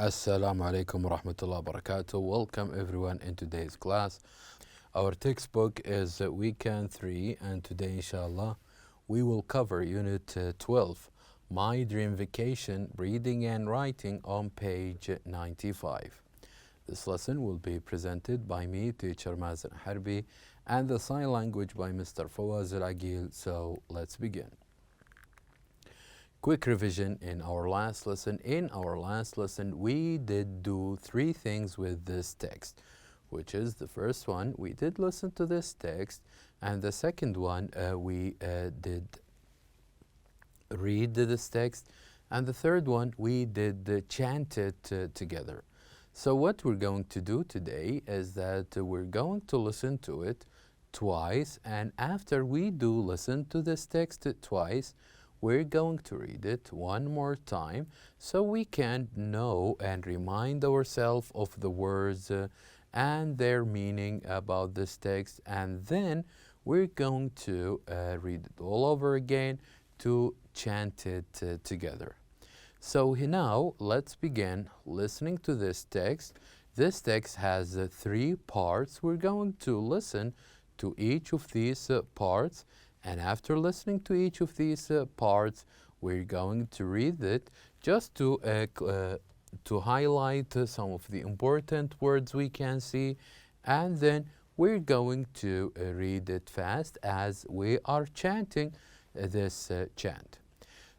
Assalamu alaikum wa rahmatullahi wa barakatuh. Welcome everyone in today's class. Our textbook is weekend 3, and today inshallah we will cover unit 12, My Dream Vacation, Reading and Writing, on page 95. This lesson will be presented by me, teacher Mazen Harbi, and the sign language by Mr. Fawaz Al-Agil. So let's begin. Quick revision in our last lesson. In our last lesson, we did do 3 things with this text, which is the first one, we did listen to this text, and the second one, we did read this text, and the third one, we did chant it together. So what we're going to do today is that we're going to listen to it twice, and after we do listen to this text twice, we're going to read it one more time so we can know and remind ourselves of the words and their meaning about this text, and then we're going to read it all over again to chant it together. So now let's begin listening to this text. This text has 3 parts. We're going to listen to each of these parts, and after listening to each of these parts, we're going to read it just to highlight some of the important words we can see, and then we're going to read it fast as we are chanting this chant.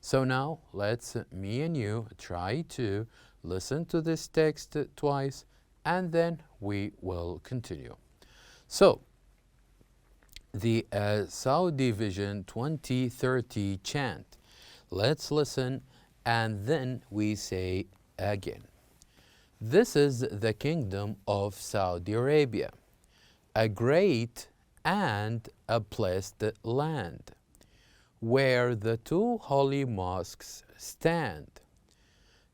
So now let's, me and you, try to listen to this text twice, and then we will continue. So, the Saudi Vision 2030 chant. Let's listen and then we say again. This is the kingdom of Saudi Arabia, a great and a blessed land, where the 2 holy mosques stand.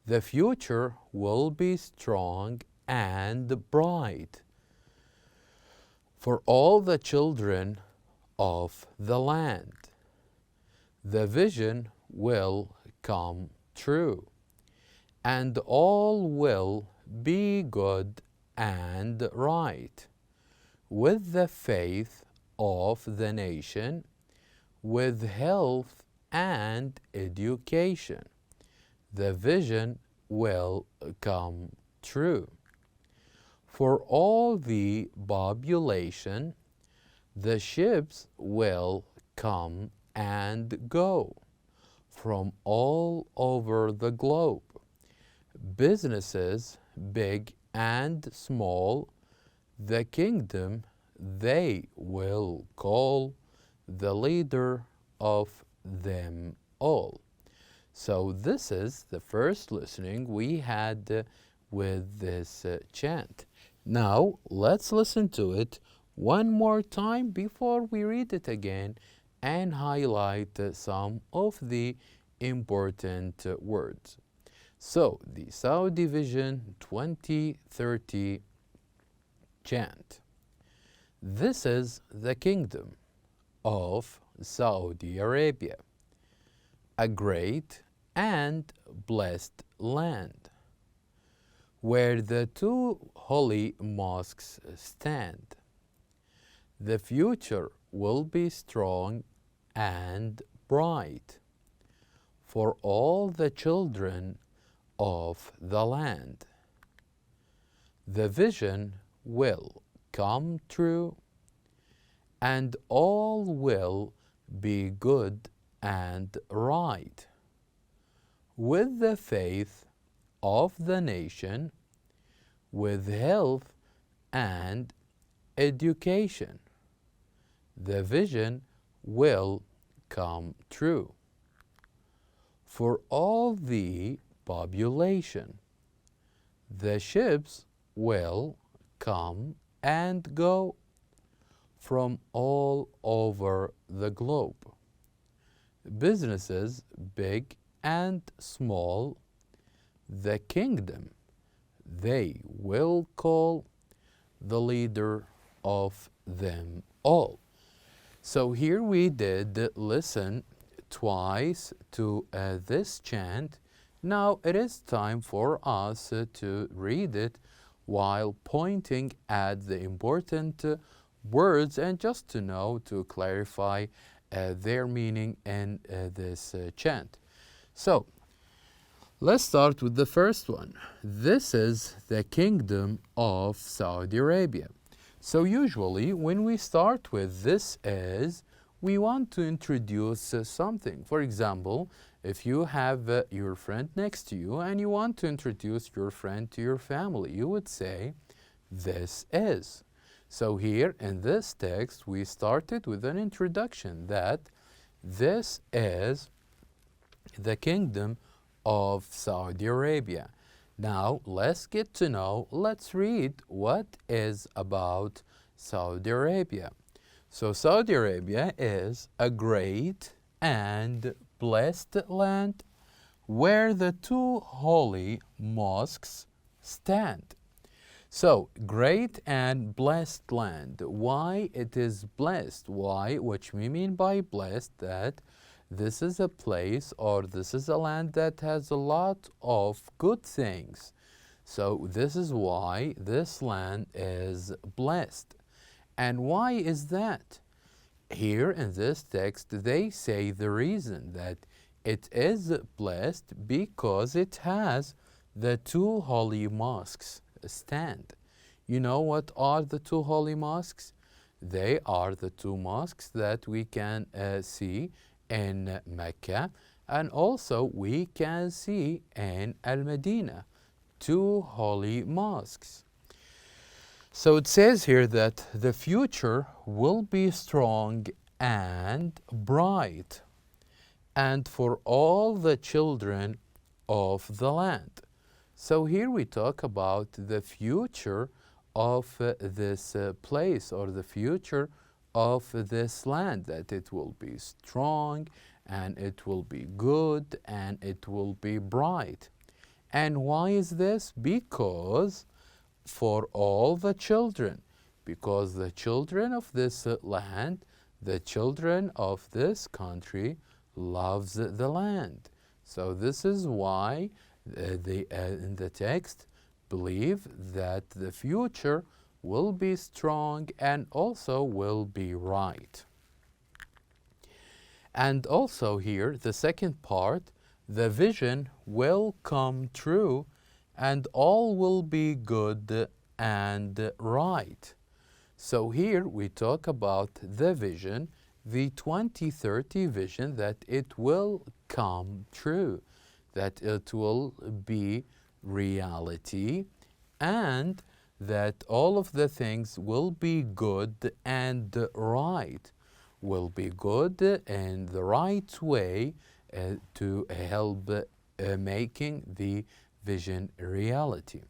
The future will be strong and bright for all the children of the land. The vision will come true, and all will be good and right, with the faith of the nation, with health and education. The vision will come true. For all the population, the ships will come and go from all over the globe. Businesses, big and small, the kingdom they will call the leader of them all. So this is the first listening we had with this chant. Now let's listen to it one more time before we read it again and highlight some of the important words. So the Saudi Vision 2030 chant. This is the kingdom of Saudi Arabia, a great and blessed land, where the 2 holy mosques stand. The future will be strong and bright for all the children of the land. The vision will come true, and all will be good and right, with the faith of the nation, with health and education. The vision will come true. For all the population, the ships will come and go from all over the globe. Businesses, big and small, the kingdom they will call the leader of them all. So here we did listen twice to this chant, Now it is time for us to read it while pointing at the important words and just to know, to clarify their meaning in this chant. So let's start with the first one. This is the kingdom of Saudi Arabia. So usually when we start with this is, we want to introduce something. For example, if you have your friend next to you and you want to introduce your friend to your family, you would say, this is. So here in this text, we started with an introduction that this is the kingdom of Saudi Arabia. Now let's get to know, let's read what is about Saudi Arabia. So Saudi Arabia is a great and blessed land where the two holy mosques stand. So, great and blessed land. Why it is blessed? Why? What we mean by blessed, that this is a place or this is a land that has a lot of good things. So this is why this land is blessed. And why is that? Here in this text, they say the reason that it is blessed because it has the two holy mosques stand. You know what are the two holy mosques? They are the two mosques that we can see in Mecca, and also we can see in Al-Medina, two holy mosques. So it says here that the future will be strong and bright, and for all the children of the land. So here we talk about the future of this place, or the future of this land, that it will be strong and it will be good and it will be bright. And why is this? Because for all the children, because the children of this land, the children of this country loves the land. So this is why they in the text believe that the future will be strong and also will be right. And also here, the second part, the vision will come true and all will be good and right. So here we talk about the vision, the 2030 vision, that it will come true, that it will be reality, and that all of the things will be good and right, will be good in the right way to help making the vision reality.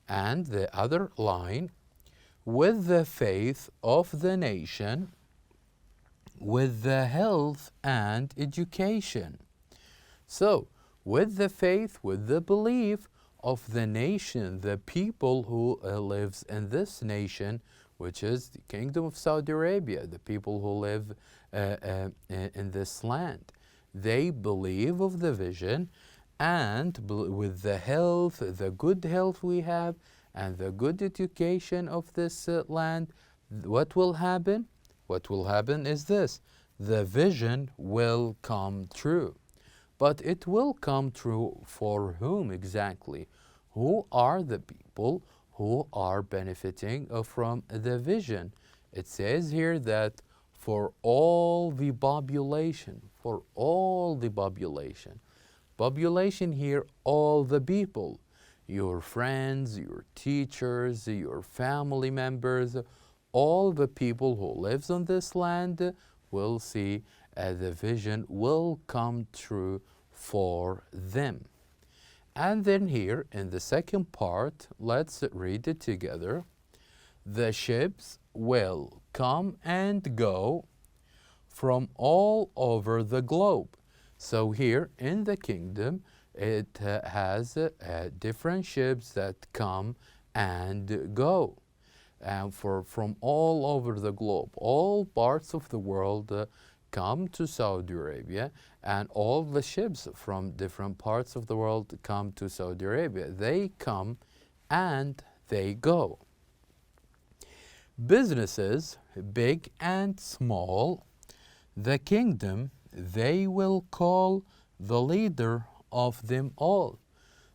And the other line, with the faith of the nation, with the health and education. So, with the faith, with the belief of the nation, the people who lives in this nation, which is the Kingdom of Saudi Arabia, the people who live in this land. They believe of the vision, and with the health, the good health we have, and the good education of this land, what will happen? What will happen is this: the vision will come true. But it will come true for whom exactly? Who are the people who are benefiting from the vision? It says here that for all the population, for all the population. Population here, all the people, your friends, your teachers, your family members, all the people who lives on this land will see the vision will come true for them. And then here in the second part, let's read it together. The ships will come and go from all over the globe. So here in the kingdom, it has different ships that come and go. And from all over the globe, all parts of the world, come to Saudi Arabia, and all the ships from different parts of the world come to Saudi Arabia. They come and they go. Businesses, big and small, the kingdom, they will call the leader of them all.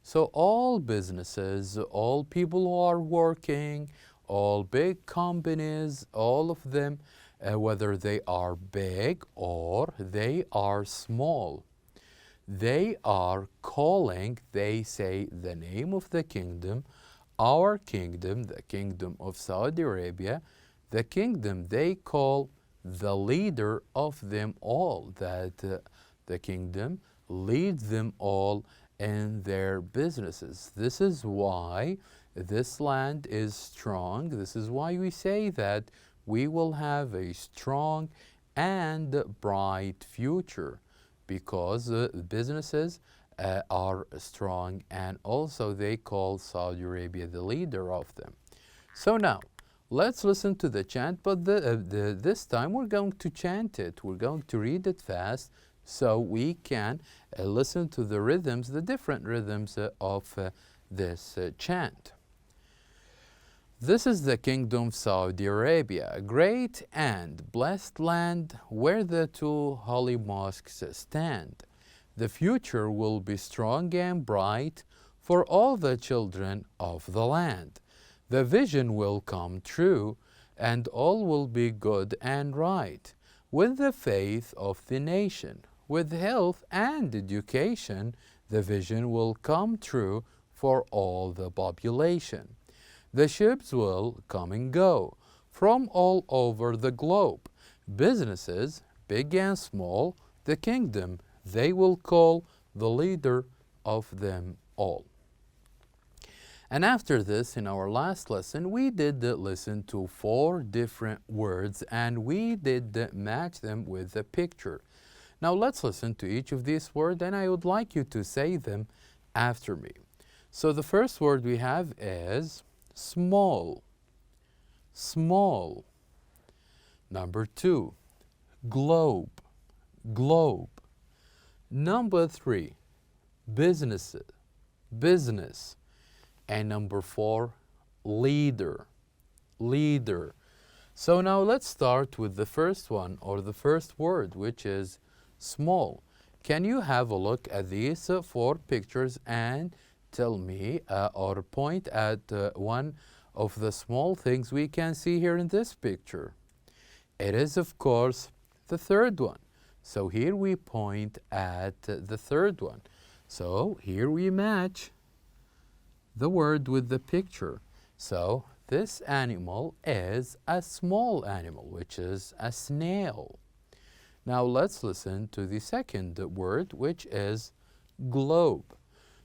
So all businesses, all people who are working, all big companies, all of them, whether they are big or they are small, they are calling, they say the name of the kingdom, our kingdom, the kingdom of Saudi Arabia, the kingdom they call the leader of them all, that the kingdom leads them all in their businesses. This is why this land is strong. This is why we say that we will have a strong and bright future, because businesses are strong, and also they call Saudi Arabia the leader of them. So now, let's listen to the chant, but this time we're going to chant it. We're going to read it fast so we can listen to the rhythms, the different rhythms of this chant. This is the kingdom of Saudi Arabia, a great and blessed land where the two holy mosques stand. The future will be strong and bright for all the children of the land. The vision will come true, and all will be good and right. With the faith of the nation, with health and education, the vision will come true for all the population. The ships will come and go from all over the globe. Businesses, big and small, the kingdom, they will call the leader of them all. And after this, in our last lesson, we did listen to 4 different words, and we did match them with a picture. Now let's listen to each of these words, and I would like you to say them after me. So the first word we have is small, small. Number 2, globe, globe. Number 3, business, business. And number 4, leader, leader. So now let's start with the first one, or the first word, which is small. Can you have a look at these 4 pictures and tell me or point at one of the small things we can see here in this picture? It is, of course, the third one. So here we point at the third one. So here we match the word with the picture. So this animal is a small animal, which is a snail. Now let's listen to the second word, which is globe.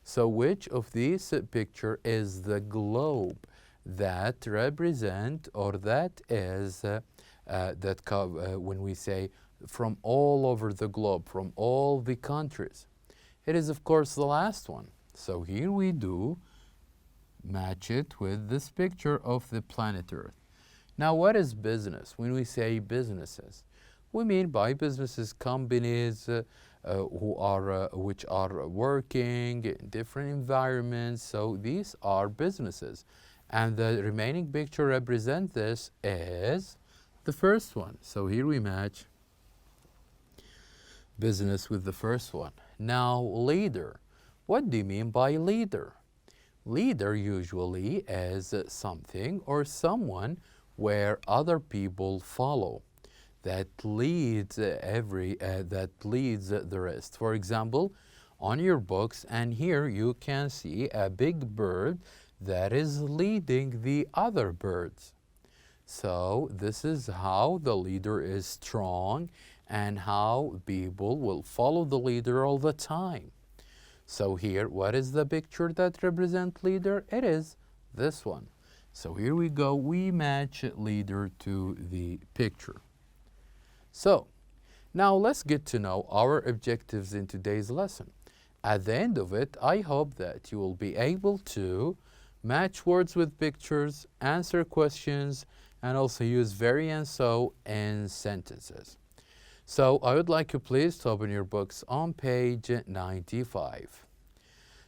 So which of these picture is the globe that represent, or that is when we say from all over the globe, from all the countries? It is, of course, the last one. So here we do match it with this picture of the planet Earth. Now, what is business? When we say businesses, we mean by businesses companies which are working in different environments. So these are businesses. And the remaining picture represent this is the first one. So here we match business with the first one. Now, leader. What do you mean by leader? Leader usually is something or someone where other people follow, that leads that leads the rest. For example, on your books, and here you can see a big bird that is leading the other birds. So this is how the leader is strong and how people will follow the leader all the time. So here, what is the picture that represents leader? It is this one. So here we go, we match leader to the picture. So now let's get to know our objectives in today's lesson. At the end of it, I hope that you will be able to match words with pictures, answer questions, and also use very and so in sentences. So I would like you please to open your books on page 95.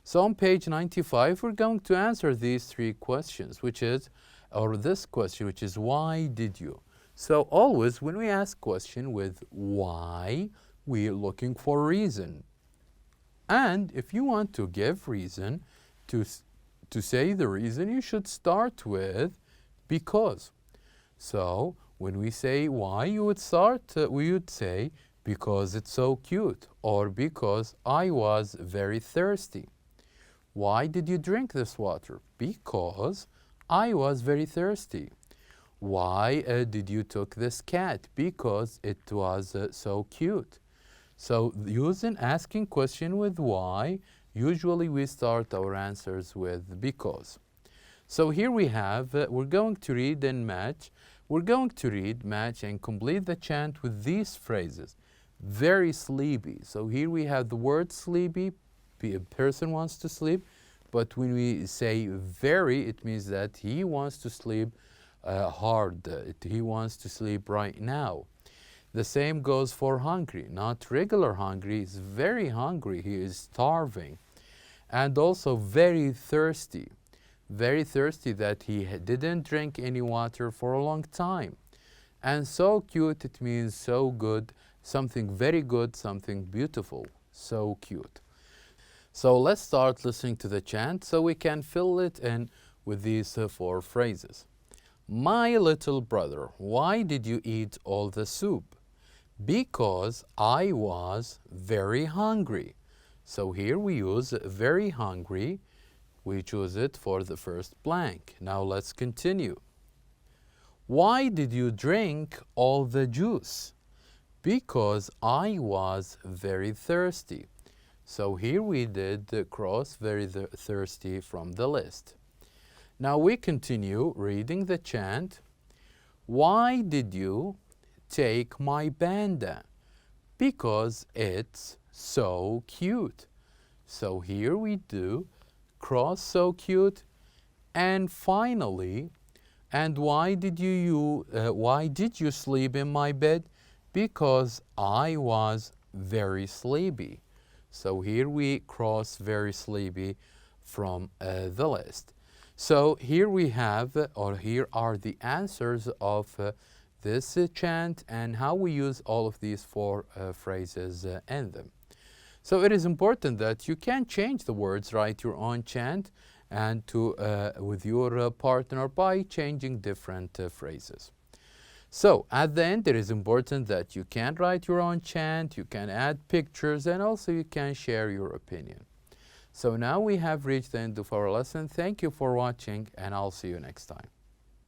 So on page 95, we're going to answer these three questions, which is, or this question, which is, why did you? So always when we ask question with why, we're looking for reason. And if you want to give reason, to say the reason, you should start with because. So when we say why, you would start, we would say, because it's so cute, or because I was very thirsty. Why did you drink this water? Because I was very thirsty. Why did you took this cat? Because it was so cute. So using asking question with why, usually we start our answers with because. So here we have, we're going to read and match. We're going to read, match, and complete the chant with these phrases. Very sleepy. So here we have the word sleepy. A person wants to sleep. But when we say very, it means that he wants to sleep hard. He wants to sleep right now. The same goes for hungry. Not regular hungry. He's very hungry. He is starving. And also very thirsty. Very thirsty that he didn't drink any water for a long time. And so cute, it means so good, something very good, something beautiful, so cute. So let's start listening to the chant so we can fill it in with these four phrases. My little brother, why did you eat all the soup? Because I was very hungry. So here we use very hungry. We choose it for the first blank. Now let's continue. Why did you drink all the juice? Because I was very thirsty. So here we did cross very thirsty from the list. Now we continue reading the chant. Why did you take my panda? Because it's so cute. So here we do cross so cute. And finally, and why did you sleep in my bed? Because I was very sleepy. So here we cross very sleepy from the list. So here we have, or here are the answers of this chant and how we use all of these four phrases in them. So it is important that you can change the words, write your own chant and with your partner by changing different phrases. So at the end, it is important that you can write your own chant, you can add pictures, and also you can share your opinion. So now we have reached the end of our lesson. Thank you for watching, and I'll see you next time.